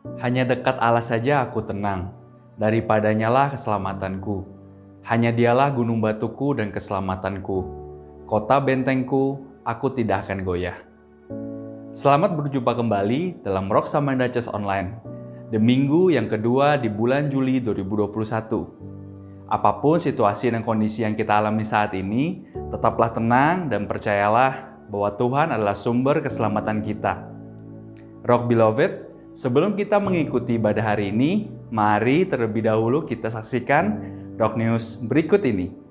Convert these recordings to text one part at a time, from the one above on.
Hanya dekat Allah saja aku tenang, daripadanya lah keselamatanku. Hanya dialah gunung batuku dan keselamatanku. Kota bentengku, aku tidak akan goyah. Selamat berjumpa kembali dalam Rock Samanda Church Online, di minggu yang kedua di bulan Juli 2021. Apapun situasi dan kondisi yang kita alami saat ini, tetaplah tenang dan percayalah bahwa Tuhan adalah sumber keselamatan kita. Rock Beloved, sebelum kita mengikuti ibadah hari ini, mari terlebih dahulu kita saksikan Rock News berikut ini.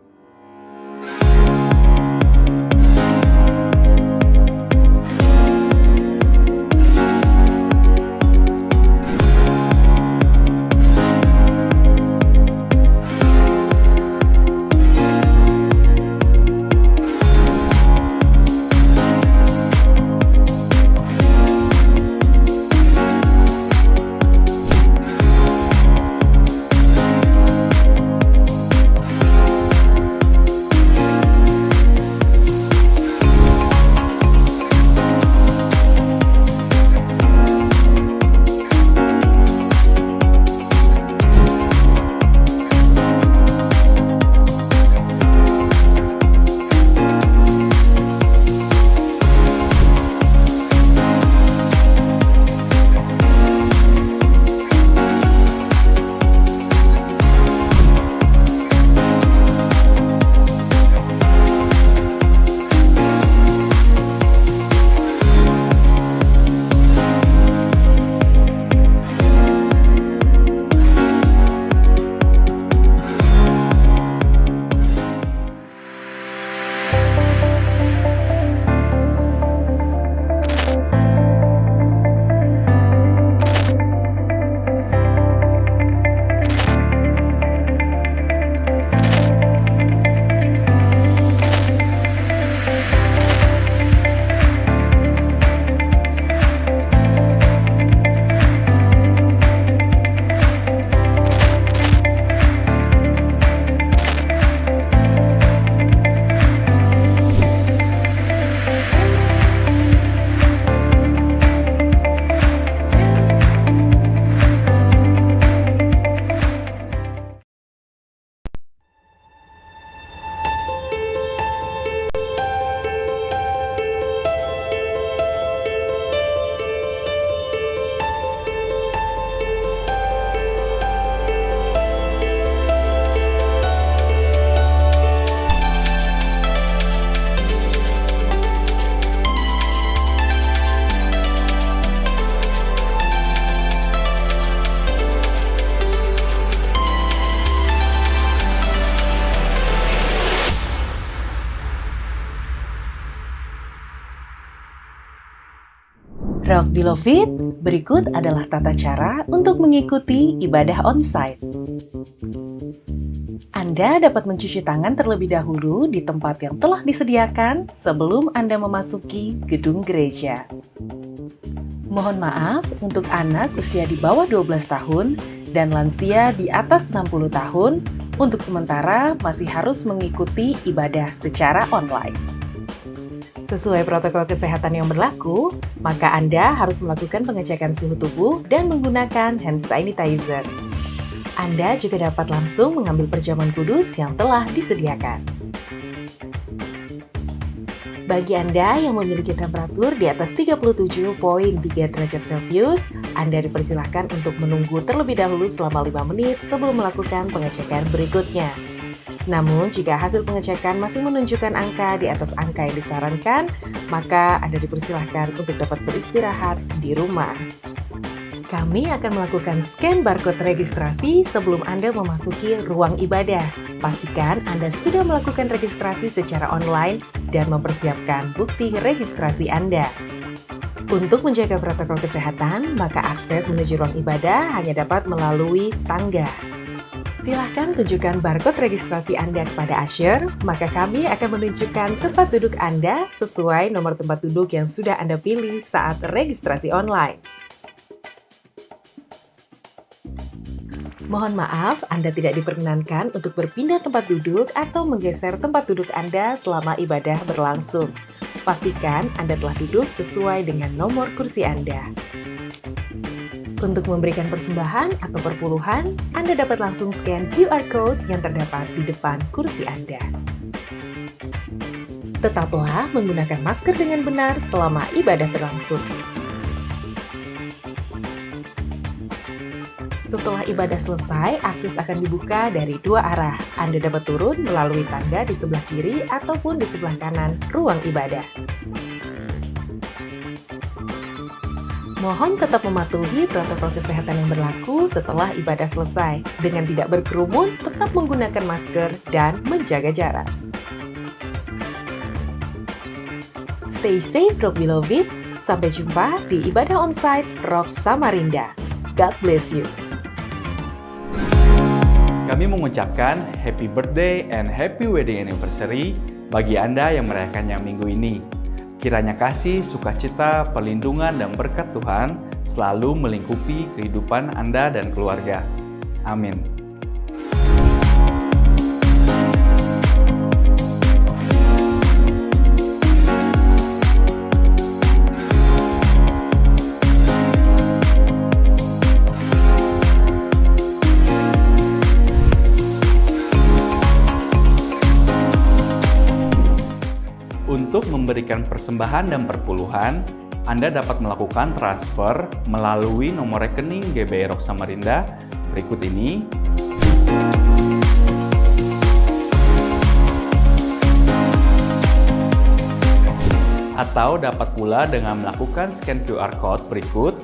Rock Beloved, berikut adalah tata cara untuk mengikuti ibadah onsite. Anda dapat mencuci tangan terlebih dahulu di tempat yang telah disediakan sebelum Anda memasuki gedung gereja. Mohon maaf untuk anak usia di bawah 12 tahun dan lansia di atas 60 tahun, untuk sementara masih harus mengikuti ibadah secara online. Sesuai protokol kesehatan yang berlaku, maka Anda harus melakukan pengecekan suhu tubuh dan menggunakan hand sanitizer. Anda juga dapat langsung mengambil perjamuan kudus yang telah disediakan. Bagi Anda yang memiliki temperatur di atas 37,3 derajat Celcius, Anda dipersilahkan untuk menunggu terlebih dahulu selama 5 menit sebelum melakukan pengecekan berikutnya. Namun, jika hasil pengecekan masih menunjukkan angka di atas angka yang disarankan, maka Anda dipersilahkan untuk dapat beristirahat di rumah. Kami akan melakukan scan barcode registrasi sebelum Anda memasuki ruang ibadah. Pastikan Anda sudah melakukan registrasi secara online dan mempersiapkan bukti registrasi Anda. Untuk menjaga protokol kesehatan, maka akses menuju ruang ibadah hanya dapat melalui tangga. Silahkan tunjukkan barcode registrasi Anda kepada usher, maka kami akan menunjukkan tempat duduk Anda sesuai nomor tempat duduk yang sudah Anda pilih saat registrasi online. Mohon maaf, Anda tidak diperkenankan untuk berpindah tempat duduk atau menggeser tempat duduk Anda selama ibadah berlangsung. Pastikan Anda telah duduk sesuai dengan nomor kursi Anda. Untuk memberikan persembahan atau perpuluhan, Anda dapat langsung scan QR Code yang terdapat di depan kursi Anda. Tetaplah menggunakan masker dengan benar selama ibadah berlangsung. Setelah ibadah selesai, akses akan dibuka dari dua arah. Anda dapat turun melalui tangga di sebelah kiri ataupun di sebelah kanan ruang ibadah. Mohon tetap mematuhi protokol kesehatan yang berlaku setelah ibadah selesai, dengan tidak berkerumun, tetap menggunakan masker, dan menjaga jarak. Stay safe, Rock Beloved. Sampai jumpa di ibadah onsite Rock Samarinda. God bless you. Kami mengucapkan happy birthday and happy wedding anniversary bagi Anda yang merayakannya minggu ini. Kiranya kasih, sukacita, perlindungan, dan berkat Tuhan selalu melingkupi kehidupan Anda dan keluarga. Amin. Untuk memberikan persembahan dan perpuluhan, Anda dapat melakukan transfer melalui nomor rekening GBI Rock Samarinda berikut ini. Atau dapat pula dengan melakukan scan QR Code berikut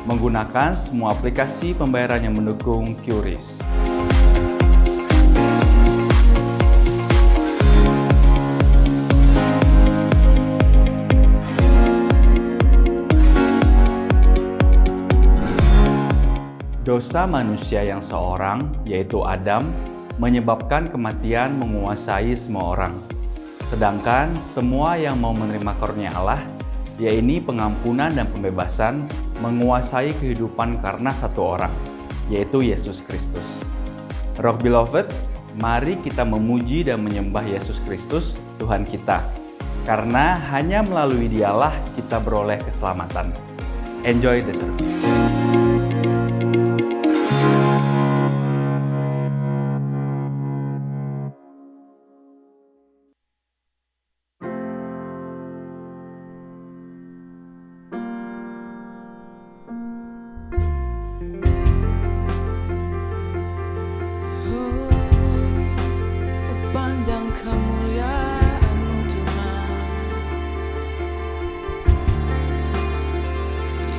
menggunakan semua aplikasi pembayaran yang mendukung QRIS. Dosa manusia yang seorang, yaitu Adam, menyebabkan kematian menguasai semua orang. Sedangkan semua yang mau menerima karunia Allah, yaitu pengampunan dan pembebasan, menguasai kehidupan karena satu orang, yaitu Yesus Kristus. Rock Beloved, mari kita memuji dan menyembah Yesus Kristus, Tuhan kita. Karena hanya melalui Dialah kita beroleh keselamatan. Enjoy the service.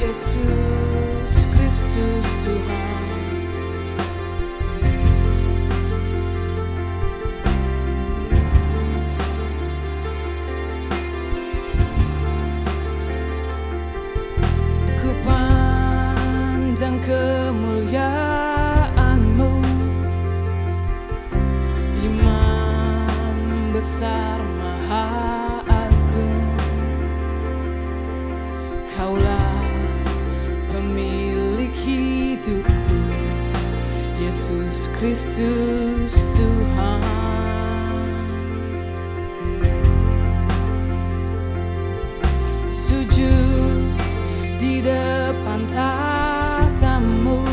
Yesus Kristus Tuhan. Ku pandang kemuliaan-Mu, Imam besar Maha Agung. Kaulah pemilik hidupku, Yesus Kristus Tuhan. Sujud di depan tatamu,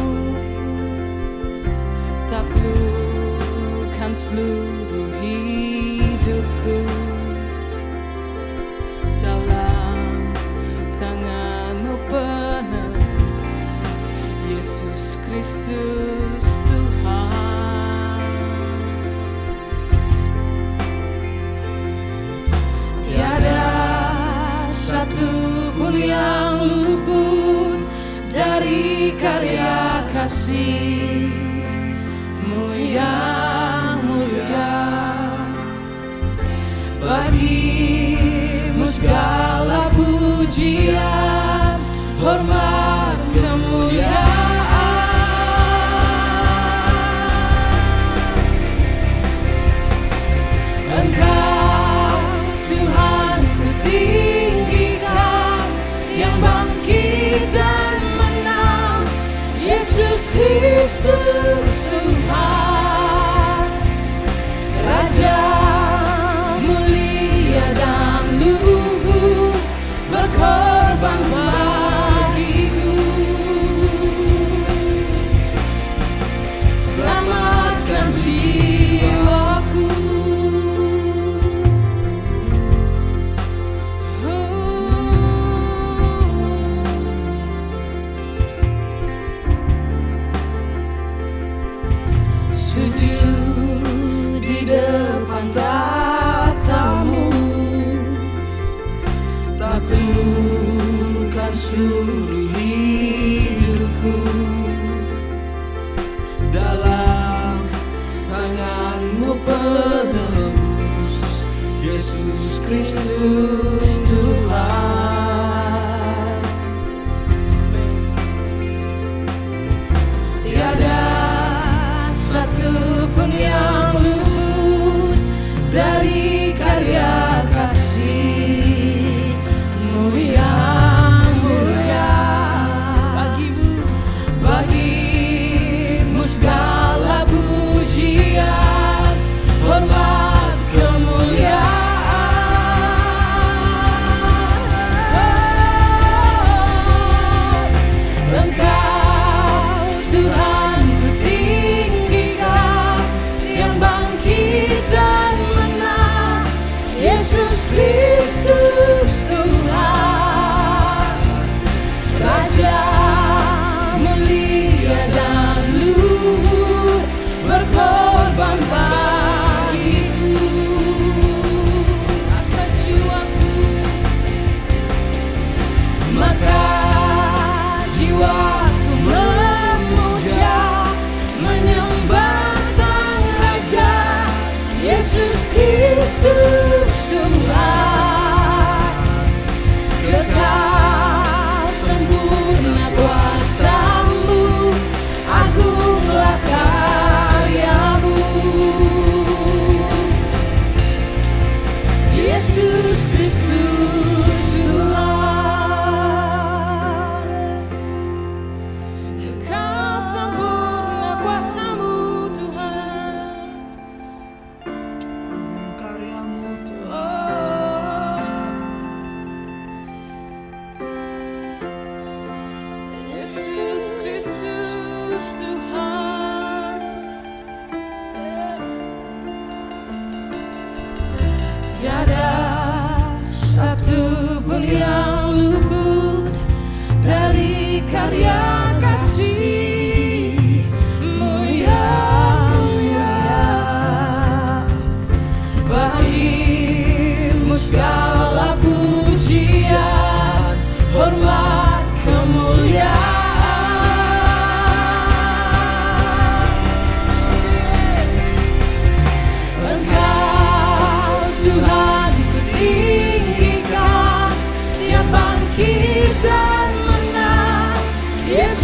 taklukkan seluruh hidupku dalam tangan-Mu penebus, Yesus Kristus Tuhan. Tiada satu pun yang luput dari karya kasih-Mu yang mulia. Bagi-Mu segala pujian, hormat, kemuliaan. Engkau Tuhan kutinggikan, yang bangkit dan menang, Yesus Kristus Tuhan. Raja mulia dan luhur, berkorban bagiku. seluruh hidupku. Dalam tangan-Mu penebus, Yesus Kristus Tuhan. Tiada satu pun yang luput dari karya kasih-Mu yang mulia. Bagimu segala pujian, hormat, kemuliaan. Engkau Tuhan ku tinggikan, yang bangkit dan menang, Yesus Kristus Tuhan. Raja mulia dan luhur, berkorban bagiku. Akan jiwaku, maka jiwaku memuja, menyembah Sang Raja, Yesus Kristus Tuhan. Kekal sempurna kuasa-Mu, agunglah karya-Mu. Yesus Kristus Tuhan. Kekal sempurna kuasa-Mu, Tuhan. Karya-Mu, Tuhan. Yesus Kristus Tuhan. Yes. Tiada satu pun yang luput dari karya kasih-Mu yang mulia. Bagimu segala pujian, hormat, kemuliaan. Engkau Tuhan ku tinggikan, yang bangkit dan menang, Yesus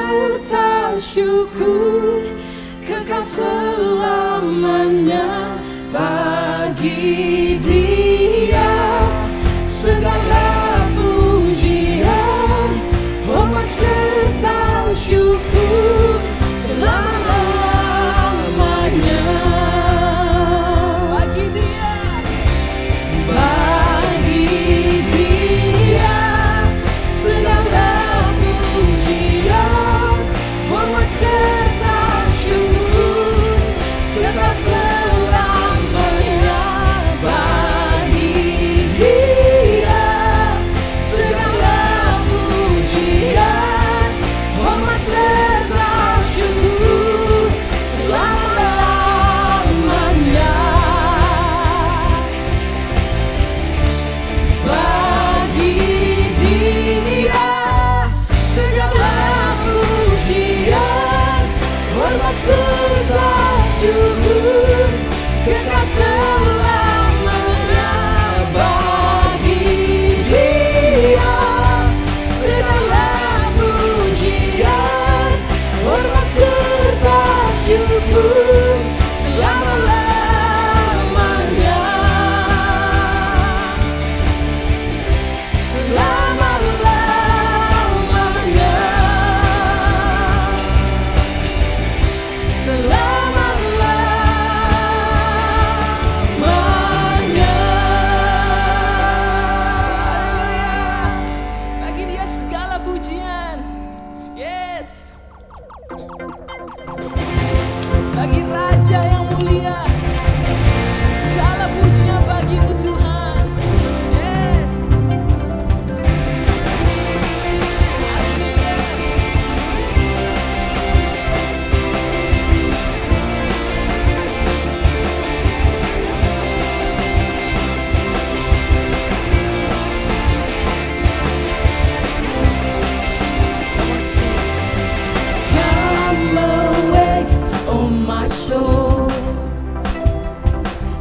serta syukur kekal selamanya bagi Dia. Segala pujian, hormat serta syukur selama-lamanya bagi Dia. Bagi Dia segala pujian, hormat serta syukur kekal selamanya bagi Dia. Segala pujian, hormat serta syukur selama-lamanya bagi Dia. Segala pujian, hormat serta syukur kekal selamanya bagi Dia. Segala pujian, hormat serta syukur selama-lamanya. Selama-lamanya. Selama-lamanya. Bagi Dia segala pujian. Yes. Bagi Raja yang mulia, segala pujian bagi-Mu Tuhan. Yes. Come awake, oh my soul,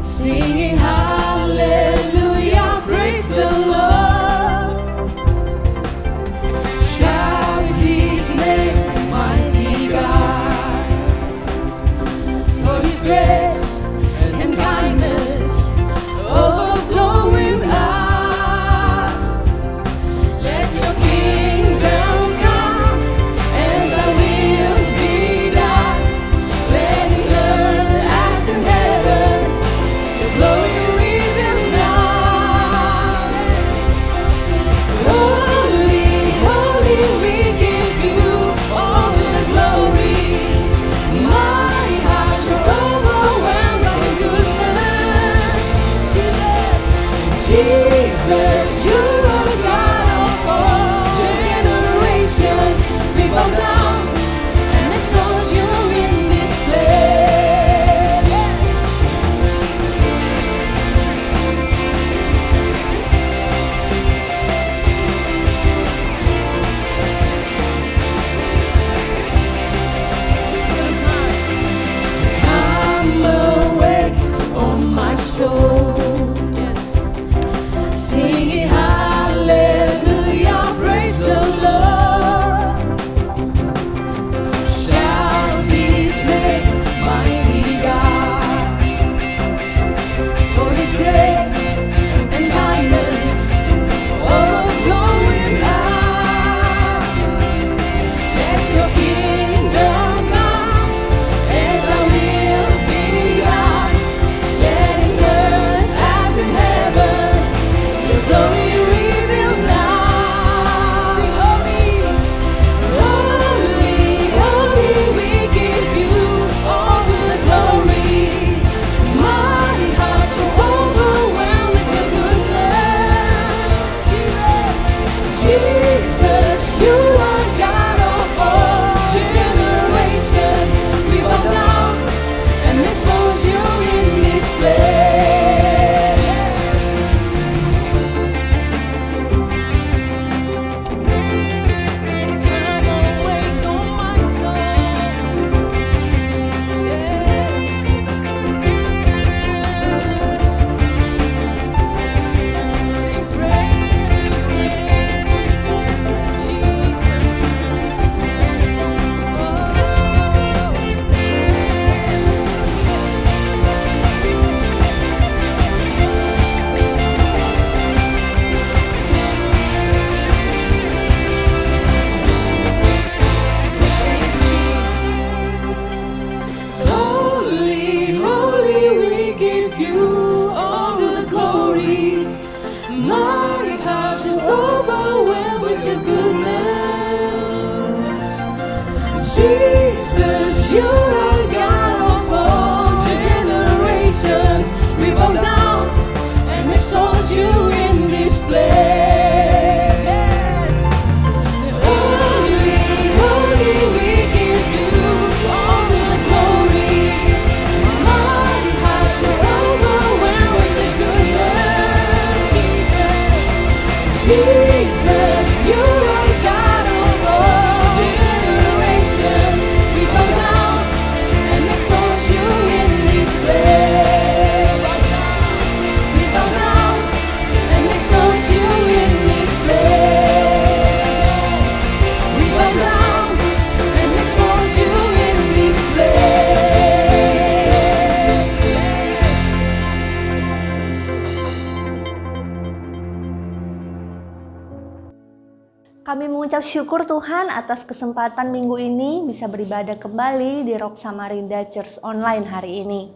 singing hallelujah, praise the Lord. Shout His name, mighty God, for His grace and kindness overflow with us. Let Your kingdom come and Thy will be done. Let in earth as in heaven Your glory reveal now. Holy, holy, we give You all the glory. My heart is overwhelmed by Your goodness. Jesus, You are the God of all generations. We bow down and exalt You in this place. Yes. So come awake, oh my soul. Yes. Singing hallelujah, praise the Lord. Jesus, you're our God of all generations. We bow down and exalt you in this place. Yes. Holy, holy, we give you all the glory. My heart is overwhelmed with the goodness, Jesus. Jesus, you're our God of all generations. We bow down and exalt you in this place. We bow down and exalt you in this place. We bow down and exalt you in this place. Kami mengucap syukur Tuhan atas kesempatan minggu ini bisa beribadah kembali di Rock Samarinda Church Online hari ini.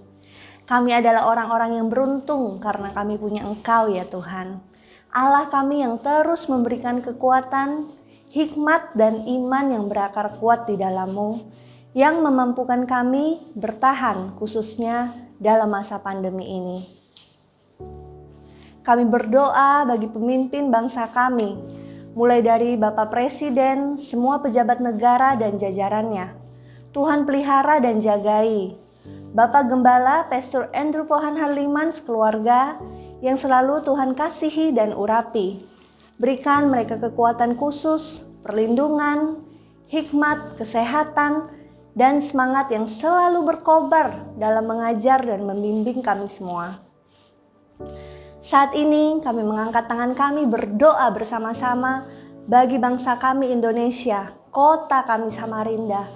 Kami adalah orang-orang yang beruntung karena kami punya Engkau ya Tuhan. Allah kami yang terus memberikan kekuatan, hikmat dan iman yang berakar kuat di dalam-Mu, yang memampukan kami bertahan khususnya dalam masa pandemi ini. Kami berdoa bagi pemimpin bangsa kami, mulai dari Bapak Presiden, semua pejabat negara dan jajarannya. Tuhan pelihara dan jagai. Bapak Gembala, Pastor Andrew Pohan Harliman sekeluarga yang selalu Tuhan kasihi dan urapi. Berikan mereka kekuatan khusus, perlindungan, hikmat, kesehatan, dan semangat yang selalu berkobar dalam mengajar dan membimbing kami semua. Saat ini kami mengangkat tangan kami berdoa bersama-sama bagi bangsa kami Indonesia, kota kami Samarinda,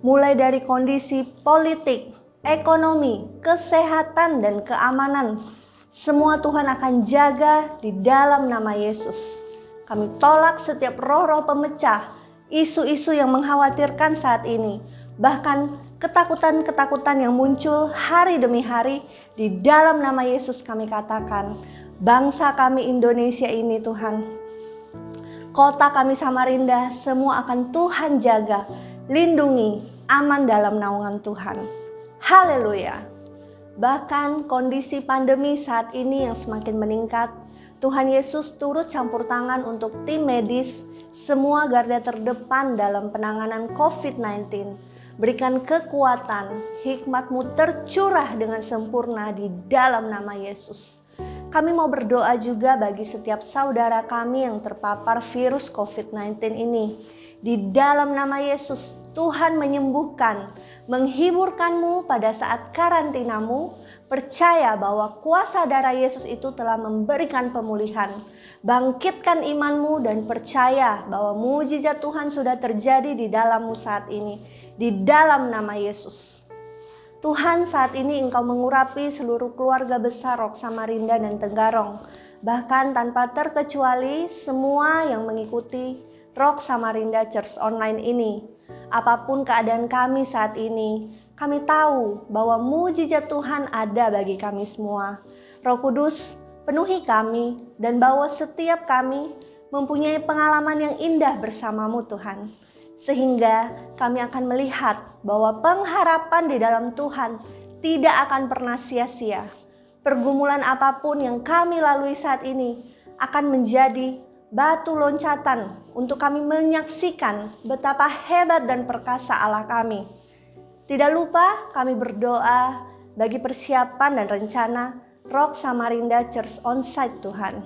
mulai dari kondisi politik, ekonomi, kesehatan, dan keamanan. Semua Tuhan akan jaga di dalam nama Yesus. Kami tolak setiap roh-roh pemecah, isu-isu yang mengkhawatirkan saat ini, bahkan ketakutan-ketakutan yang muncul hari demi hari. Di dalam nama Yesus kami katakan, bangsa kami Indonesia ini Tuhan, kota kami Samarinda, semua akan Tuhan jaga, lindungi, aman dalam naungan Tuhan. Haleluya. Bahkan kondisi pandemi saat ini yang semakin meningkat, Tuhan Yesus turut campur tangan untuk tim medis, semua garda terdepan dalam penanganan COVID-19. Berikan kekuatan, hikmat-Mu tercurah dengan sempurna di dalam nama Yesus. Kami mau berdoa juga bagi setiap saudara kami yang terpapar virus COVID-19 ini. Di dalam nama Yesus, Tuhan menyembuhkan, menghiburkan-Mu pada saat karantinamu. Percaya bahwa kuasa darah Yesus itu telah memberikan pemulihan. Bangkitkan iman-Mu dan percaya bahwa mujizat Tuhan sudah terjadi di dalam-Mu saat ini. Di dalam nama Yesus. Tuhan, saat ini Engkau mengurapi seluruh keluarga besar Rock Samarinda dan Tenggarong. Bahkan tanpa terkecuali semua yang mengikuti Rock Samarinda Church Online ini. Apapun keadaan kami saat ini, kami tahu bahwa mujizat Tuhan ada bagi kami semua. Roh Kudus, penuhi kami dan bawa setiap kami mempunyai pengalaman yang indah bersama-Mu Tuhan. Sehingga kami akan melihat bahwa pengharapan di dalam Tuhan tidak akan pernah sia-sia. Pergumulan apapun yang kami lalui saat ini akan menjadi batu loncatan untuk kami menyaksikan betapa hebat dan perkasa Allah kami. Tidak lupa kami berdoa bagi persiapan dan rencana Rock Samarinda Church Onsite Tuhan.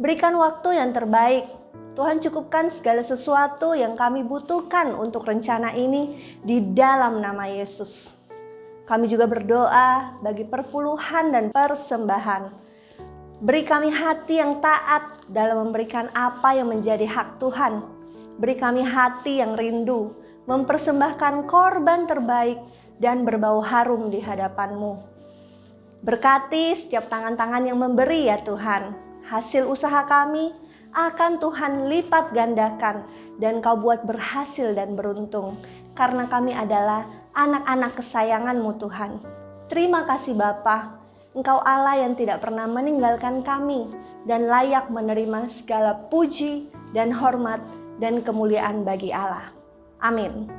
Berikan waktu yang terbaik. Tuhan cukupkan segala sesuatu yang kami butuhkan untuk rencana ini di dalam nama Yesus. Kami juga berdoa bagi perpuluhan dan persembahan. Beri kami hati yang taat dalam memberikan apa yang menjadi hak Tuhan. Beri kami hati yang rindu, mempersembahkan korban terbaik dan berbau harum di hadapan-Mu. Berkati setiap tangan-tangan yang memberi ya Tuhan. Hasil usaha kami akan Tuhan lipat gandakan dan Kau buat berhasil dan beruntung. Karena kami adalah anak-anak kesayangan-Mu Tuhan. Terima kasih Bapa. Engkau Allah yang tidak pernah meninggalkan kami dan layak menerima segala puji dan hormat dan kemuliaan bagi Allah. Amin.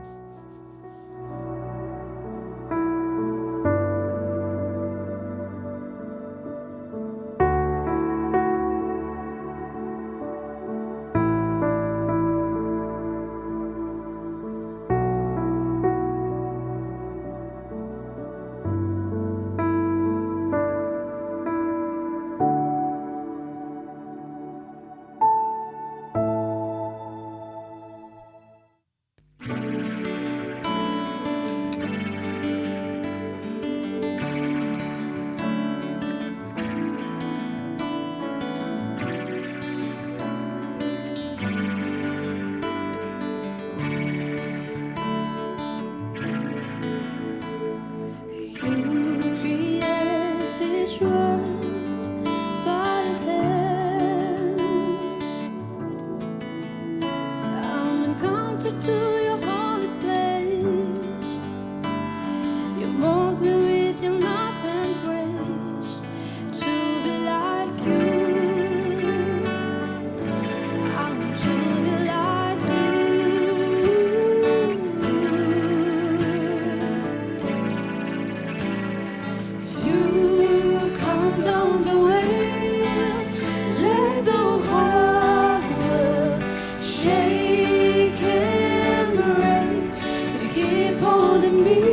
holding me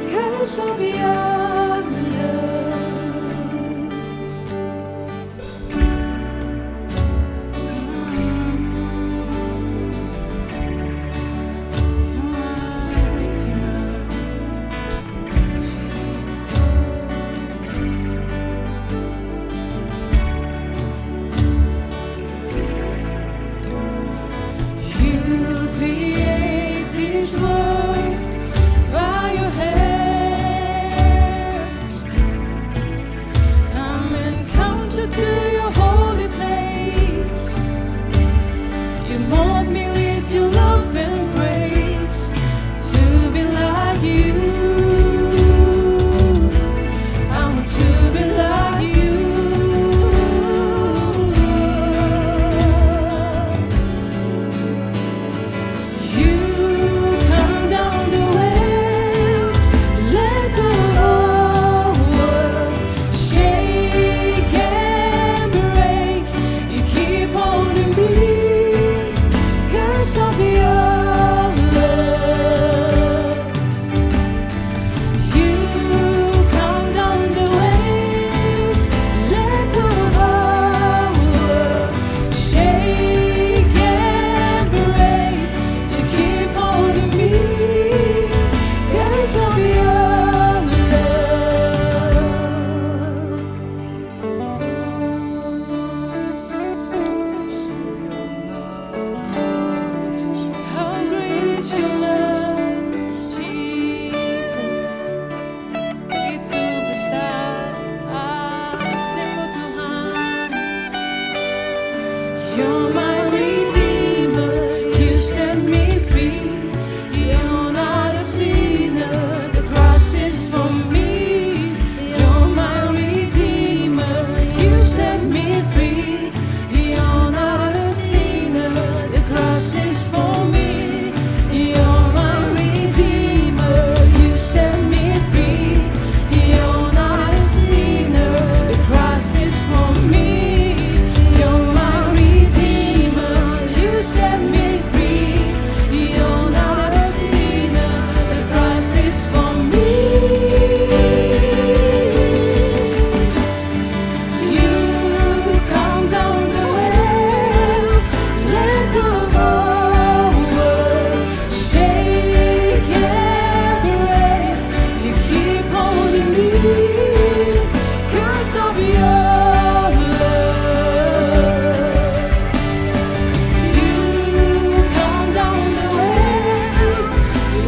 'cause of your love. You create His world by your hands. I'm encountered to your holy place. You mold me with your love and grace to be like you. I want to be like you. You come down the wave, let the whole world shake and break. You keep holding me 'cause of your love. You come down the wave, let the whole world shake and break. You keep holding me 'cause of your How great is your love, Jesus. Begitu besar kasih-Mu Tuhan. You're my redeemer, you set me free. You're not a sinner, the cross is for me. You're my redeemer, you set me free. You're not a sinner, the cross is for me. You're my redeemer, you set me free. You're not a sinner, the cross is for me. You're my redeemer, you set me free. You're not a sinner, the cross is for me. You come down the wave, let the whole world shake and break. You keep holding me 'cause of your love. You come down the wave,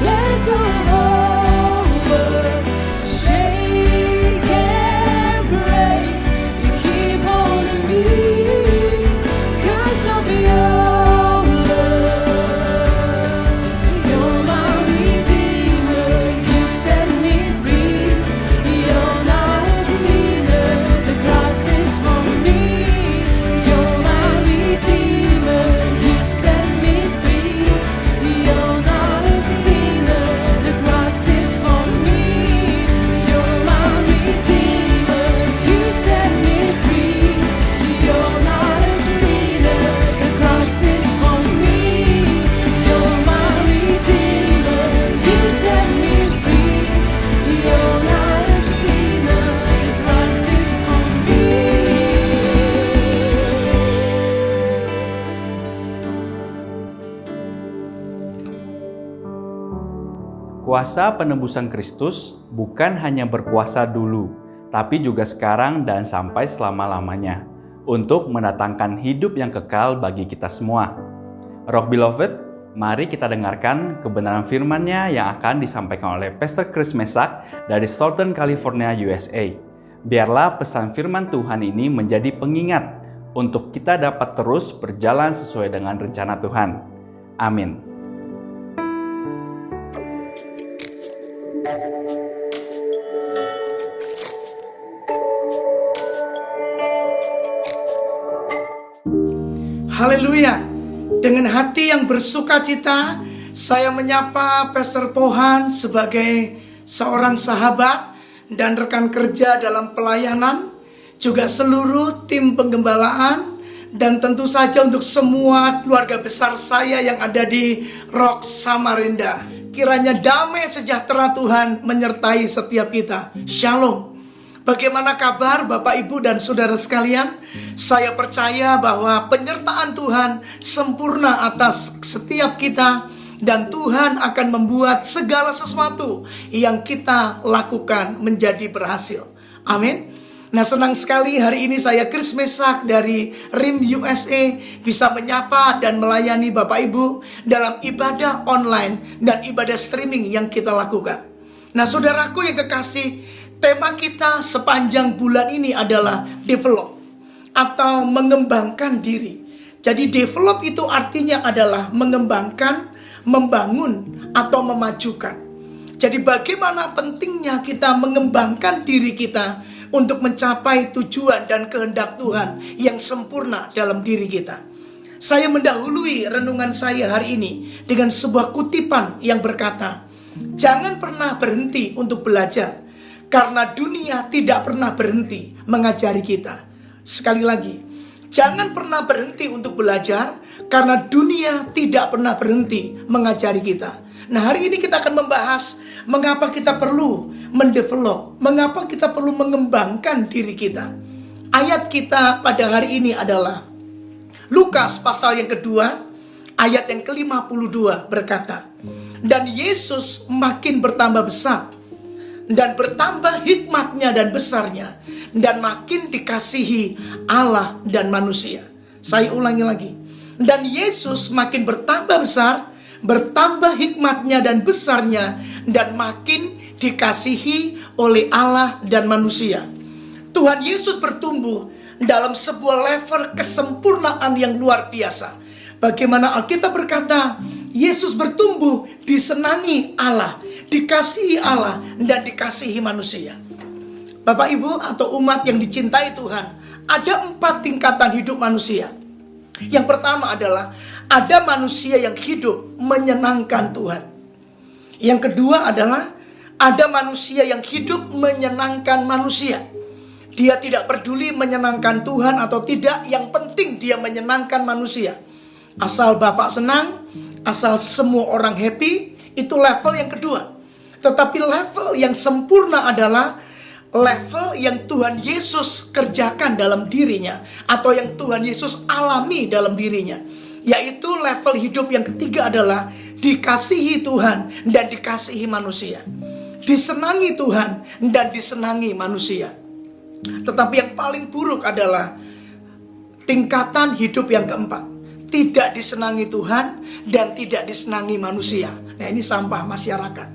let the whole world shake and break. You keep holding me 'cause of your love. You're my redeemer, you set me free. You're not a sinner, the cross is for me. You're my redeemer, you set me free. You're not a sinner, the cross is for me. You're my redeemer, you set me free. You're not a sinner, the cross is for me. You're my redeemer, you set me free. You're not a sinner, the cross is for me. Kuasa penebusan Kristus bukan hanya berkuasa dulu, tapi juga sekarang dan sampai selama-lamanya, untuk mendatangkan hidup yang kekal bagi kita semua. Rock Beloved, mari kita dengarkan kebenaran firman-Nya yang akan disampaikan oleh Pastor Chris Mesak dari Southern California, USA. Biarlah pesan firman Tuhan ini menjadi pengingat untuk kita dapat terus berjalan sesuai dengan rencana Tuhan. Amin. Haleluya. Dengan hati yang bersukacita, saya menyapa Pastor Pohan sebagai seorang sahabat dan rekan kerja dalam pelayanan, juga seluruh tim penggembalaan, dan tentu saja untuk semua keluarga besar saya yang ada di Rock Samarinda. Kiranya damai sejahtera Tuhan menyertai setiap kita. Shalom. Bagaimana kabar Bapak, Ibu, dan saudara sekalian? Saya percaya bahwa penyertaan Tuhan sempurna atas setiap kita, dan Tuhan akan membuat segala sesuatu yang kita lakukan menjadi berhasil. Amin. Nah, senang sekali hari ini saya Chris Mesak dari RIM USA bisa menyapa dan melayani Bapak Ibu dalam ibadah online dan ibadah streaming yang kita lakukan. Nah, saudaraku yang kekasih, tema kita sepanjang bulan ini adalah develop atau mengembangkan diri. Jadi develop itu artinya adalah mengembangkan, membangun, atau memajukan. Jadi bagaimana pentingnya kita mengembangkan diri kita untuk mencapai tujuan dan kehendak Tuhan yang sempurna dalam diri kita. Saya mendahului renungan saya hari ini dengan sebuah kutipan yang berkata, jangan pernah berhenti untuk belajar, karena dunia tidak pernah berhenti mengajari kita. Sekali lagi, jangan pernah berhenti untuk belajar, karena dunia tidak pernah berhenti mengajari kita. Nah, hari ini kita akan membahas mengapa kita perlu mendevelop, mengapa kita perlu mengembangkan diri kita. Ayat kita pada hari ini adalah Lukas pasal yang kedua, ayat yang ke-52 berkata, dan Yesus makin bertambah besar, dan bertambah hikmatnya dan besarnya, dan makin dikasihi Allah dan manusia. Saya ulangi lagi. Dan Yesus makin bertambah besar, bertambah hikmatnya dan besarnya, dan makin dikasihi oleh Allah dan manusia. Tuhan Yesus bertumbuh dalam sebuah level kesempurnaan yang luar biasa. Bagaimana Alkitab berkata, Yesus bertumbuh disenangi Allah, dikasihi Allah, dan dikasihi manusia. Bapak, Ibu, atau umat yang dicintai Tuhan, ada 4 tingkatan hidup manusia. Yang pertama adalah ada manusia yang hidup menyenangkan Tuhan. Yang kedua adalah ada manusia yang hidup menyenangkan manusia. Dia tidak peduli menyenangkan Tuhan atau tidak, yang penting dia menyenangkan manusia. Asal Bapak senang, asal semua orang happy, itu level yang kedua. Tetapi level yang sempurna adalah level yang Tuhan Yesus kerjakan dalam dirinya, atau yang Tuhan Yesus alami dalam dirinya. Yaitu level hidup yang ketiga adalah dikasihi Tuhan dan dikasihi manusia. Disenangi Tuhan dan disenangi manusia. Tetapi yang paling buruk adalah tingkatan hidup yang keempat. Tidak disenangi Tuhan dan tidak disenangi manusia. Nah, ini sampah masyarakat.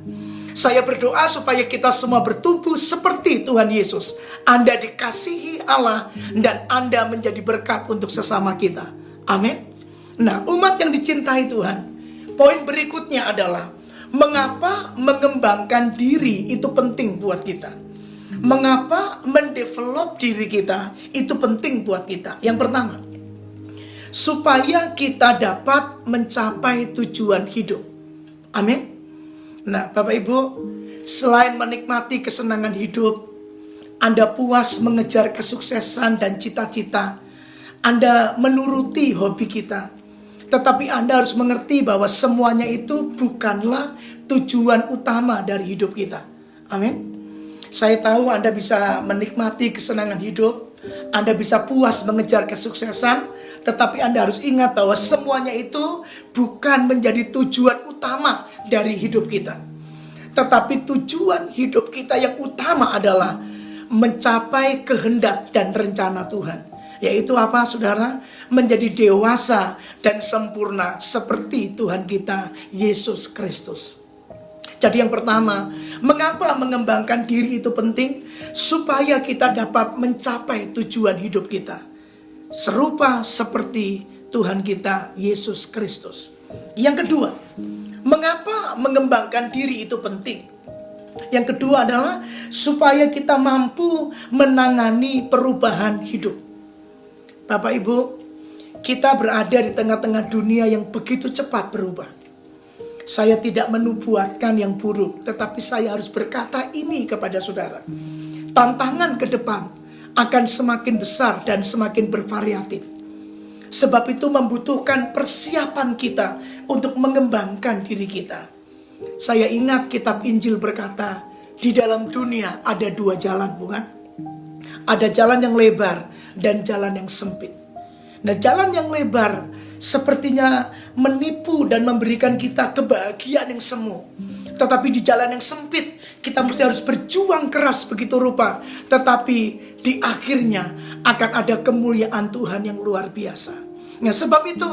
Saya berdoa supaya kita semua bertumbuh seperti Tuhan Yesus. Anda dikasihi Allah dan Anda menjadi berkat untuk sesama kita. Amin. Nah, umat yang dicintai Tuhan, poin berikutnya adalah mengapa mengembangkan diri itu penting buat kita. Mengapa mendevelop diri kita itu penting buat kita. Yang pertama, supaya kita dapat mencapai tujuan hidup. Amin. Nah, Bapak Ibu, selain menikmati kesenangan hidup, Anda puas mengejar kesuksesan dan cita-cita, Anda menuruti hobi kita, tetapi Anda harus mengerti bahwa semuanya itu bukanlah tujuan utama dari hidup kita. Amin. Saya tahu Anda bisa menikmati kesenangan hidup, Anda bisa puas mengejar kesuksesan, tetapi Anda harus ingat bahwa semuanya itu bukan menjadi tujuan utama dari hidup kita. Tetapi tujuan hidup kita yang utama adalah mencapai kehendak dan rencana Tuhan. Yaitu apa, saudara? Menjadi dewasa dan sempurna seperti Tuhan kita Yesus Kristus. Jadi yang pertama, mengapa mengembangkan diri itu penting? Supaya kita dapat mencapai tujuan hidup kita serupa seperti Tuhan kita Yesus Kristus. Yang kedua, mengapa mengembangkan diri itu penting? Yang kedua adalah supaya kita mampu menangani perubahan hidup. Bapak Ibu, kita berada di tengah-tengah dunia yang begitu cepat berubah. Saya tidak menubuatkan yang buruk, tetapi saya harus berkata ini kepada saudara. Tantangan ke depan akan semakin besar dan semakin bervariatif. Sebab itu membutuhkan persiapan kita untuk mengembangkan diri kita. Saya ingat kitab Injil berkata, di dalam dunia ada dua jalan, bukan? Ada jalan yang lebar dan jalan yang sempit. Nah, jalan yang lebar sepertinya menipu dan memberikan kita kebahagiaan yang semu. Tetapi di jalan yang sempit, kita mesti harus berjuang keras begitu rupa. Tetapi di akhirnya akan ada kemuliaan Tuhan yang luar biasa. Nah, sebab itu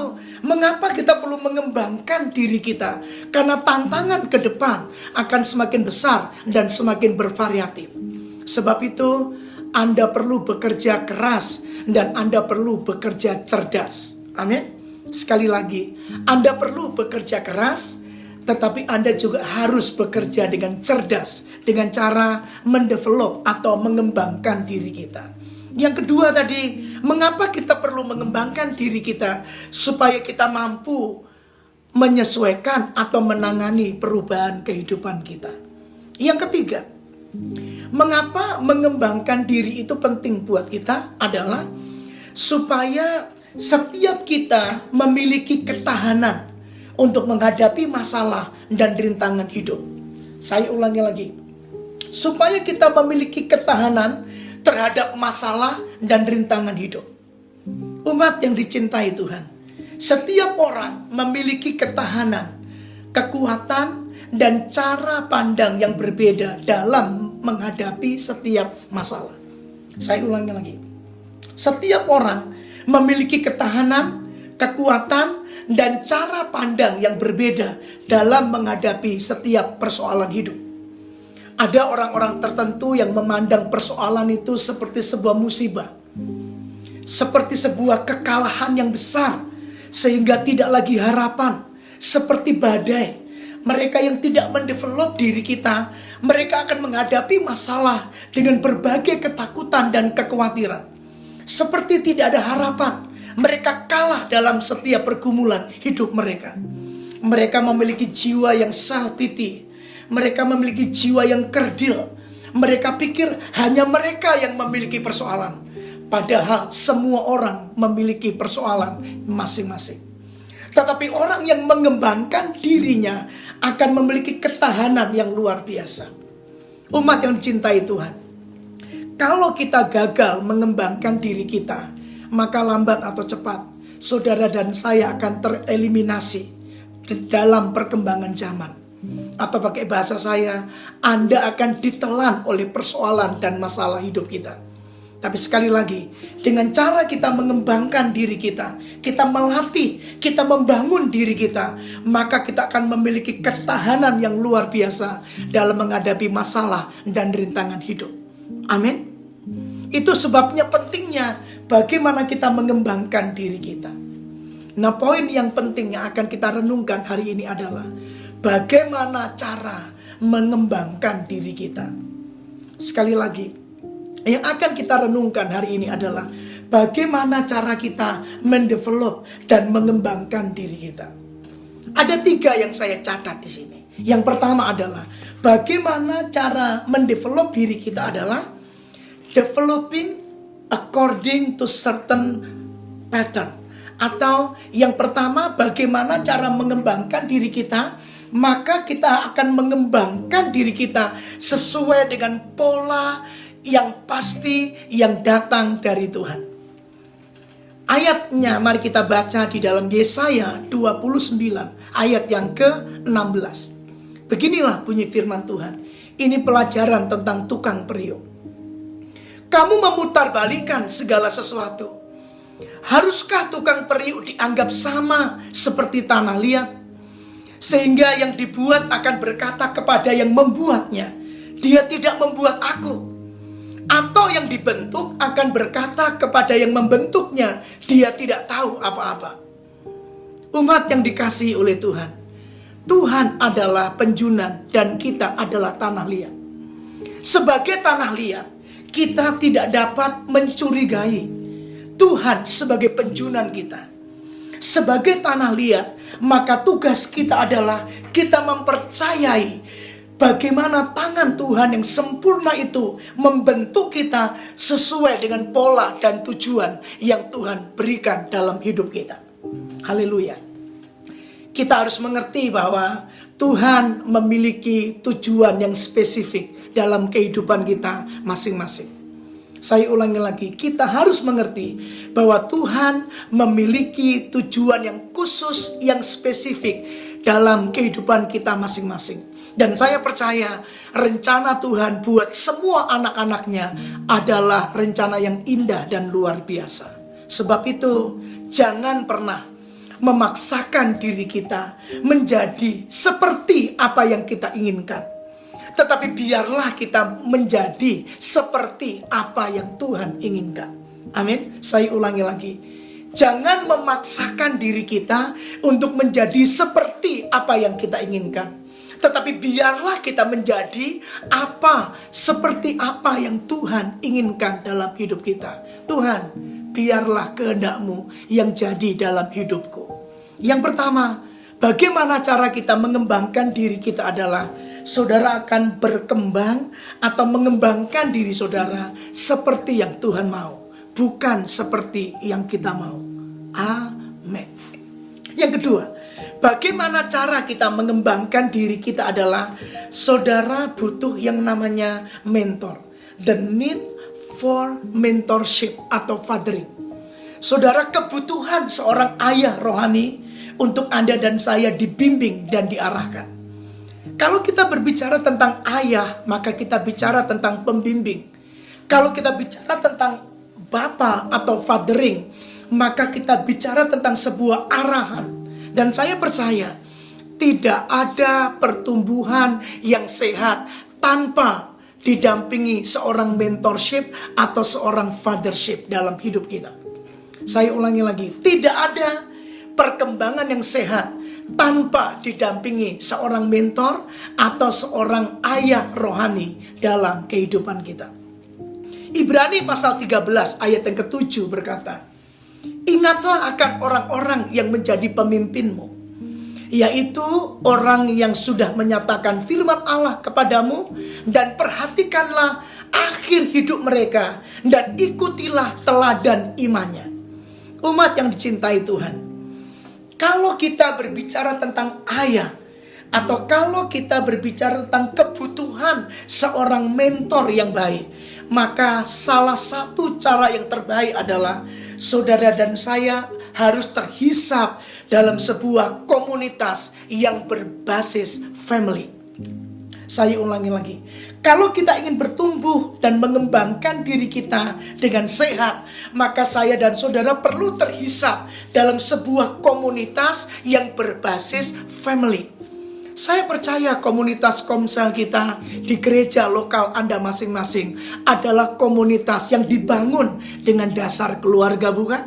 mengapa kita perlu mengembangkan diri kita? Karena tantangan ke depan akan semakin besar dan semakin bervariatif. Sebab itu Anda perlu bekerja keras dan Anda perlu bekerja cerdas. Amin. Sekali lagi, Anda perlu bekerja keras, tetapi Anda juga harus bekerja dengan cerdas, dengan cara mendevelop atau mengembangkan diri kita. Yang kedua tadi, mengapa kita perlu mengembangkan diri kita? Supaya kita mampu menyesuaikan atau menangani perubahan kehidupan kita. Yang ketiga, mengapa mengembangkan diri itu penting buat kita adalah supaya setiap kita memiliki ketahanan untuk menghadapi masalah dan rintangan hidup. Saya ulangi lagi. Supaya kita memiliki ketahanan terhadap masalah dan rintangan hidup. Umat yang dicintai Tuhan, setiap orang memiliki ketahanan, kekuatan, dan cara pandang yang berbeda dalam menghadapi setiap masalah. Saya ulangi lagi. Setiap orang memiliki ketahanan, kekuatan, dan cara pandang yang berbeda dalam menghadapi setiap persoalan hidup. Ada orang-orang tertentu yang memandang persoalan itu seperti sebuah musibah, seperti sebuah kekalahan yang besar, sehingga tidak lagi harapan, seperti badai. Mereka yang tidak mendevelop diri kita, mereka akan menghadapi masalah dengan berbagai ketakutan dan kekhawatiran. Seperti tidak ada harapan, mereka kalah dalam setiap pergumulan hidup mereka. Mereka memiliki jiwa yang self-pity. Mereka memiliki jiwa yang kerdil. Mereka pikir hanya mereka yang memiliki persoalan. Padahal semua orang memiliki persoalan masing-masing. Tetapi orang yang mengembangkan dirinya akan memiliki ketahanan yang luar biasa. Umat yang dicintai Tuhan, kalau kita gagal mengembangkan diri kita, maka lambat atau cepat saudara dan saya akan tereliminasi dalam perkembangan zaman. Atau pakai bahasa saya, Anda akan ditelan oleh persoalan dan masalah hidup kita. Tapi sekali lagi, dengan cara kita mengembangkan diri kita, kita melatih, kita membangun diri kita, maka kita akan memiliki ketahanan yang luar biasa dalam menghadapi masalah dan rintangan hidup. Amin. Itu sebabnya pentingnya bagaimana kita mengembangkan diri kita. Nah, poin yang penting yang akan kita renungkan hari ini adalah bagaimana cara mengembangkan diri kita. Sekali lagi, yang akan kita renungkan hari ini adalah bagaimana cara kita mendevelop dan mengembangkan diri kita. Ada 3 yang saya catat di sini. Yang pertama adalah bagaimana cara mendevelop diri kita adalah developing according to certain pattern. Atau yang pertama, bagaimana cara mengembangkan diri kita, maka kita akan mengembangkan diri kita sesuai dengan pola yang pasti yang datang dari Tuhan. Ayatnya mari kita baca di dalam Yesaya 29 ayat yang ke-16. Beginilah bunyi firman Tuhan. Ini pelajaran tentang tukang periuk. Kamu memutarbalikkan segala sesuatu. Haruskah tukang periuk dianggap sama seperti tanah liat? Sehingga yang dibuat akan berkata kepada yang membuatnya, dia tidak membuat aku. Atau yang dibentuk akan berkata kepada yang membentuknya, dia tidak tahu apa-apa. Umat yang dikasihi oleh Tuhan, Tuhan adalah penjunan dan kita adalah tanah liat. Sebagai tanah liat, kita tidak dapat mencurigai Tuhan sebagai penjunan kita. Sebagai tanah liat, maka tugas kita adalah kita mempercayai bagaimana tangan Tuhan yang sempurna itu membentuk kita sesuai dengan pola dan tujuan yang Tuhan berikan dalam hidup kita. Haleluya. Kita harus mengerti bahwa Tuhan memiliki tujuan yang spesifik dalam kehidupan kita masing-masing. Saya ulangi lagi, kita harus mengerti bahwa Tuhan memiliki tujuan yang khusus, yang spesifik dalam kehidupan kita masing-masing. Dan saya percaya rencana Tuhan buat semua anak-anaknya adalah rencana yang indah dan luar biasa. Sebab itu, jangan pernah memaksakan diri kita menjadi seperti apa yang kita inginkan. Tetapi biarlah kita menjadi seperti apa yang Tuhan inginkan. Amin. Saya ulangi lagi. Jangan memaksakan diri kita untuk menjadi seperti apa yang kita inginkan. Tetapi biarlah kita menjadi seperti apa yang Tuhan inginkan dalam hidup kita. Tuhan, biarlah kehendak-Mu yang jadi dalam hidupku. Yang pertama, bagaimana cara kita mengembangkan diri kita adalah saudara akan berkembang atau mengembangkan diri saudara seperti yang Tuhan mau, bukan seperti yang kita mau. Amin. Yang kedua, bagaimana cara kita mengembangkan diri kita adalah saudara butuh yang namanya mentor. The need for mentorship atau fathering. Saudara, kebutuhan seorang ayah rohani untuk Anda dan saya dibimbing dan diarahkan. Kalau kita berbicara tentang ayah, maka kita bicara tentang pembimbing. Kalau kita bicara tentang bapa atau fathering, maka kita bicara tentang sebuah arahan. Dan saya percaya tidak ada pertumbuhan yang sehat tanpa didampingi seorang mentorship atau seorang fathership dalam hidup kita. Saya ulangi lagi, tidak ada perkembangan yang sehat tanpa didampingi seorang mentor atau seorang ayah rohani dalam kehidupan kita. Ibrani pasal 13 ayat yang ke-7 berkata, ingatlah akan orang-orang yang menjadi pemimpinmu, yaitu orang yang sudah menyatakan firman Allah kepadamu, dan perhatikanlah akhir hidup mereka dan ikutilah teladan imannya. Umat yang dicintai Tuhan, kalau kita berbicara tentang ayah, atau kalau kita berbicara tentang kebutuhan seorang mentor yang baik, maka salah satu cara yang terbaik adalah saudara dan saya harus terhisap dalam sebuah komunitas yang berbasis family. Saya ulangi lagi, kalau kita ingin bertumbuh dan mengembangkan diri kita dengan sehat, maka saya dan saudara perlu terhisap dalam sebuah komunitas yang berbasis family. Saya percaya komunitas komsel kita di gereja lokal Anda masing-masing adalah komunitas yang dibangun dengan dasar keluarga, bukan?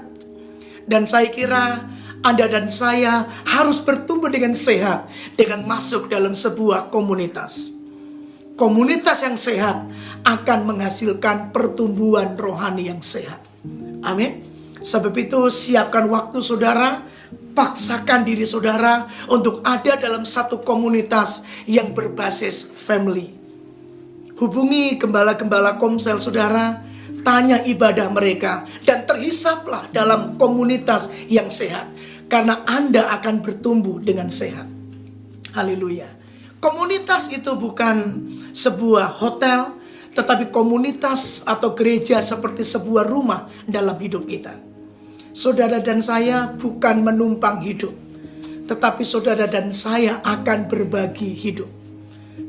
Dan saya kira Anda dan saya harus bertumbuh dengan sehat dengan masuk dalam sebuah komunitas. Komunitas yang sehat akan menghasilkan pertumbuhan rohani yang sehat. Amin. Sebab itu siapkan waktu saudara, paksakan diri saudara untuk ada dalam satu komunitas yang berbasis family. Hubungi gembala-gembala komsel saudara, tanya ibadah mereka, dan terhisaplah dalam komunitas yang sehat, karena Anda akan bertumbuh dengan sehat. Haleluya. Komunitas itu bukan sebuah hotel, tetapi komunitas atau gereja seperti sebuah rumah dalam hidup kita. Saudara dan saya bukan menumpang hidup, tetapi saudara dan saya akan berbagi hidup.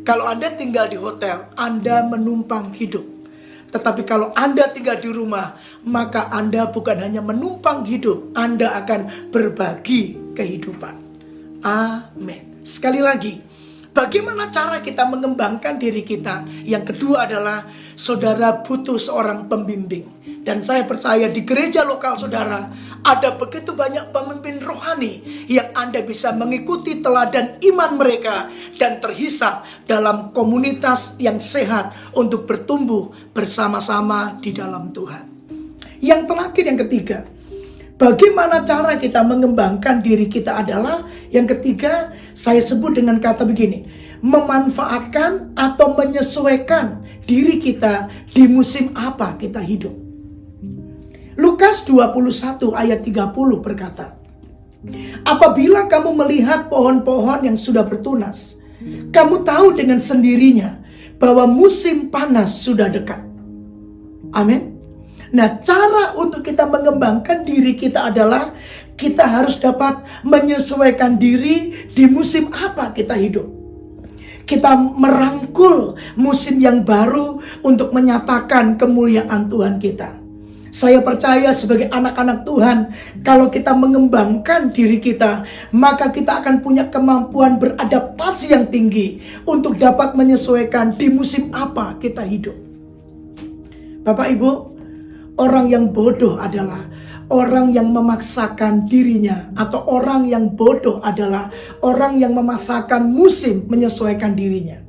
Kalau Anda tinggal di hotel, Anda menumpang hidup. Tetapi kalau Anda tinggal di rumah, maka Anda bukan hanya menumpang hidup, Anda akan berbagi kehidupan. Amin. Sekali lagi, bagaimana cara kita mengembangkan diri kita? Yang kedua adalah saudara butuh seorang pembimbing. Dan saya percaya di gereja lokal saudara ada begitu banyak pemimpin rohani yang Anda bisa mengikuti teladan iman mereka dan terhisap dalam komunitas yang sehat untuk bertumbuh bersama-sama di dalam Tuhan. Yang terakhir, yang ketiga, bagaimana cara kita mengembangkan diri kita adalah yang ketiga, saya sebut dengan kata begini, memanfaatkan atau menyesuaikan diri kita di musim apa kita hidup. Lukas 21 ayat 30 berkata, Apabila kamu melihat pohon-pohon yang sudah bertunas, kamu tahu dengan sendirinya bahwa musim panas sudah dekat. Amin. Nah, cara untuk kita mengembangkan diri kita adalah kita harus dapat menyesuaikan diri di musim apa kita hidup. Kita merangkul musim yang baru untuk menyatakan kemuliaan Tuhan kita. Saya percaya sebagai anak-anak Tuhan, kalau kita mengembangkan diri kita, maka kita akan punya kemampuan beradaptasi yang tinggi untuk dapat menyesuaikan di musim apa kita hidup. Bapak Ibu, orang yang bodoh adalah orang yang memaksakan dirinya, atau orang yang bodoh adalah orang yang memaksakan musim menyesuaikan dirinya.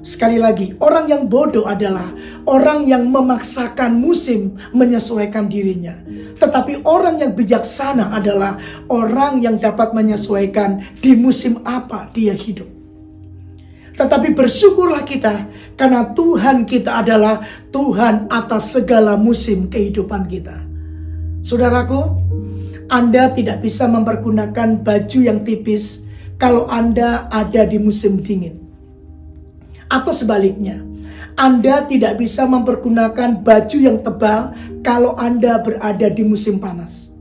Sekali lagi, orang yang bodoh adalah orang yang memaksakan musim menyesuaikan dirinya. Tetapi orang yang bijaksana adalah orang yang dapat menyesuaikan di musim apa dia hidup. Tetapi bersyukurlah kita karena Tuhan kita adalah Tuhan atas segala musim kehidupan kita. Saudaraku, Anda tidak bisa mempergunakan baju yang tipis kalau Anda ada di musim dingin. Atau sebaliknya, Anda tidak bisa mempergunakan baju yang tebal kalau Anda berada di musim panas.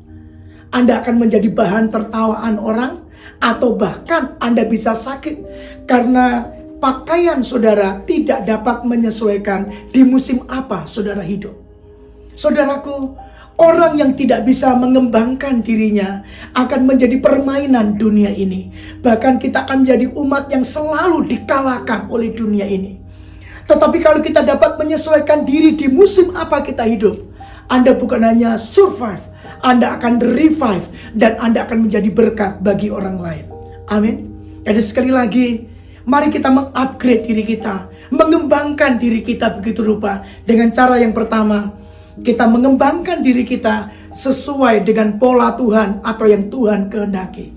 Anda akan menjadi bahan tertawaan orang, atau bahkan Anda bisa sakit karena pakaian saudara tidak dapat menyesuaikan di musim apa saudara hidup. Saudaraku, orang yang tidak bisa mengembangkan dirinya akan menjadi permainan dunia ini. Bahkan kita akan menjadi umat yang selalu dikalahkan oleh dunia ini. Tetapi kalau kita dapat menyesuaikan diri di musim apa kita hidup, Anda bukan hanya survive, Anda akan revive, dan Anda akan menjadi berkat bagi orang lain. Amin. Jadi sekali lagi, mari kita mengupgrade diri kita, mengembangkan diri kita begitu rupa dengan cara yang pertama, kita mengembangkan diri kita sesuai dengan pola Tuhan atau yang Tuhan kehendaki.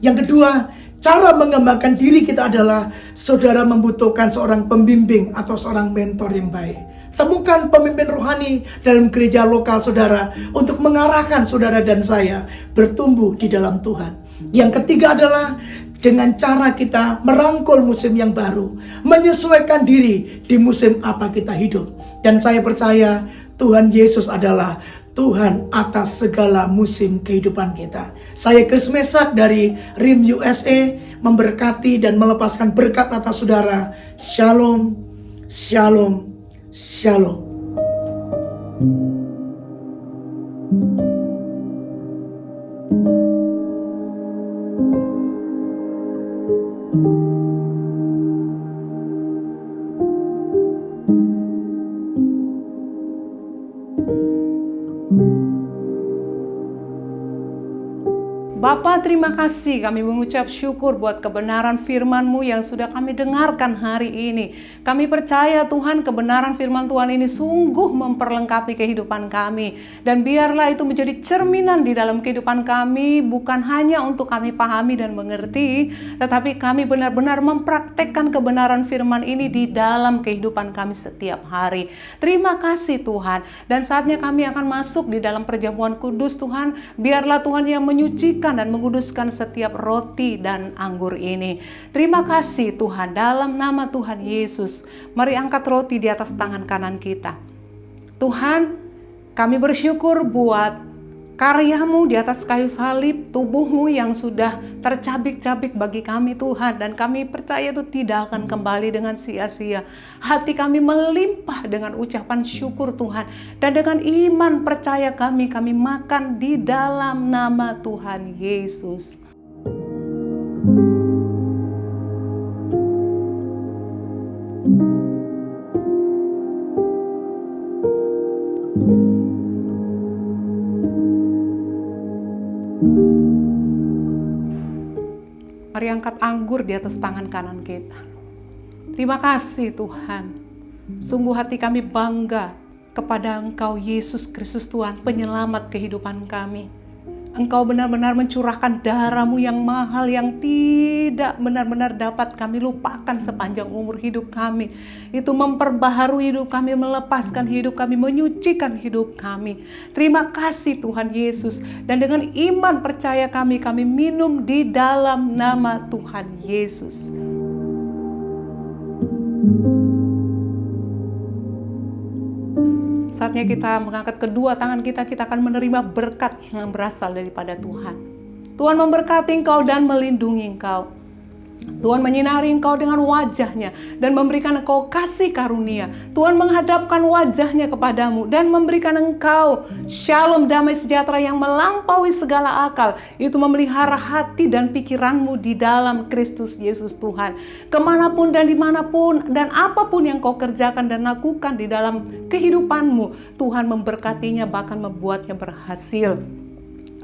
Yang kedua, cara mengembangkan diri kita adalah saudara membutuhkan seorang pembimbing atau seorang mentor yang baik. Temukan pemimpin rohani dalam gereja lokal saudara untuk mengarahkan saudara dan saya bertumbuh di dalam Tuhan. Yang ketiga adalah dengan cara kita merangkul musim yang baru, menyesuaikan diri di musim apa kita hidup. Dan saya percaya Tuhan Yesus adalah Tuhan atas segala musim kehidupan kita. Saya Chris Mesak dari RIM USA memberkati dan melepaskan berkat atas saudara. Shalom, shalom, shalom. Bapa, terima kasih, kami mengucap syukur buat kebenaran firman-Mu yang sudah kami dengarkan hari ini. Kami percaya Tuhan, kebenaran firman Tuhan ini sungguh memperlengkapi kehidupan kami. Dan biarlah itu menjadi cerminan di dalam kehidupan kami, bukan hanya untuk kami pahami dan mengerti, tetapi kami benar-benar mempraktekkan kebenaran firman ini di dalam kehidupan kami setiap hari. Terima kasih Tuhan. Dan saatnya kami akan masuk di dalam perjamuan kudus Tuhan. Biarlah Tuhan yang menyucikan dan menguduskan setiap roti dan anggur ini. Terima kasih Tuhan, dalam nama Tuhan Yesus. Mari angkat roti di atas tangan kanan kita. Tuhan, kami bersyukur buat karya-Mu di atas kayu salib, tubuh-Mu yang sudah tercabik-cabik bagi kami Tuhan. Dan kami percaya itu tidak akan kembali dengan sia-sia. Hati kami melimpah dengan ucapan syukur Tuhan. Dan dengan iman percaya kami makan di dalam nama Tuhan Yesus. Mari angkat anggur di atas tangan kanan kita. Terima kasih Tuhan. Sungguh hati kami bangga kepada Engkau Yesus Kristus Tuhan, penyelamat kehidupan kami. Engkau benar-benar mencurahkan darah-Mu yang mahal yang tidak benar-benar dapat kami lupakan sepanjang umur hidup kami. Itu memperbaharui hidup kami, melepaskan hidup kami, menyucikan hidup kami. Terima kasih Tuhan Yesus. Dan dengan iman percaya kami minum di dalam nama Tuhan Yesus. Saatnya kita mengangkat kedua tangan kita akan menerima berkat yang berasal daripada Tuhan. Tuhan memberkati engkau dan melindungi engkau. Tuhan menyinari engkau dengan wajah-Nya dan memberikan engkau kasih karunia. Tuhan menghadapkan wajah-Nya kepadamu dan memberikan engkau shalom, damai sejahtera yang melampaui segala akal. Itu memelihara hati dan pikiranmu di dalam Kristus Yesus Tuhan. Kemanapun dan dimanapun dan apapun yang kau kerjakan dan lakukan di dalam kehidupanmu, Tuhan memberkatinya, bahkan membuatnya berhasil.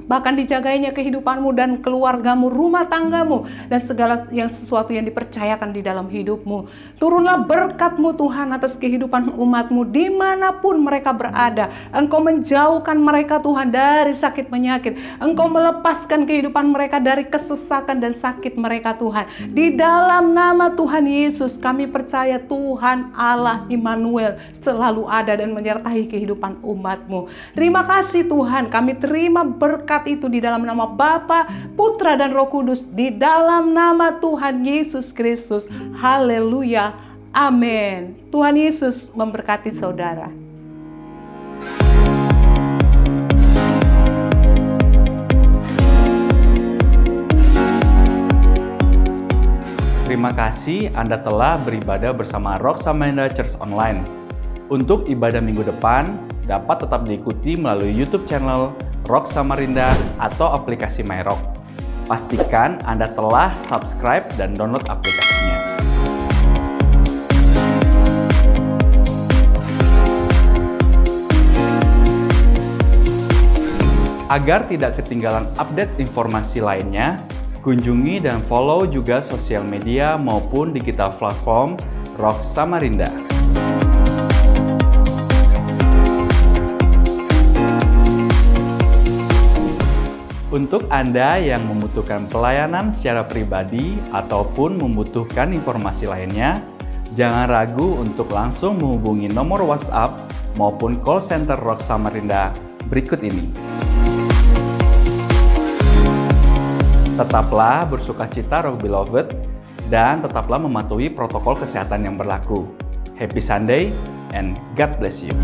Bahkan dijagainya kehidupanmu dan keluargamu, rumah tanggamu, dan segala sesuatu yang dipercayakan di dalam hidupmu. Turunlah berkat-Mu Tuhan atas kehidupan umat-Mu dimanapun mereka berada. Engkau menjauhkan mereka Tuhan dari sakit penyakit. Engkau melepaskan kehidupan mereka dari kesesakan dan sakit mereka Tuhan. Di dalam nama Tuhan Yesus kami percaya Tuhan Allah Immanuel selalu ada dan menyertai kehidupan umat-Mu. Terima kasih Tuhan, kami terima berkat itu di dalam nama Bapa, Putra dan Roh Kudus, di dalam nama Tuhan Yesus Kristus. Haleluya. Amin. Tuhan Yesus memberkati saudara. Terima kasih Anda telah beribadah bersama Rock Samarinda Church Online. Untuk ibadah minggu depan, dapat tetap diikuti melalui YouTube channel Rock Samarinda atau aplikasi MyRock. Pastikan Anda telah subscribe dan download aplikasinya. Agar tidak ketinggalan update informasi lainnya, kunjungi dan follow juga sosial media maupun digital platform Rock Samarinda. Untuk Anda yang membutuhkan pelayanan secara pribadi ataupun membutuhkan informasi lainnya, jangan ragu untuk langsung menghubungi nomor WhatsApp maupun call center Rock Samarinda berikut ini. Tetaplah bersukacita Rock Beloved dan tetaplah mematuhi protokol kesehatan yang berlaku. Happy Sunday and God bless you.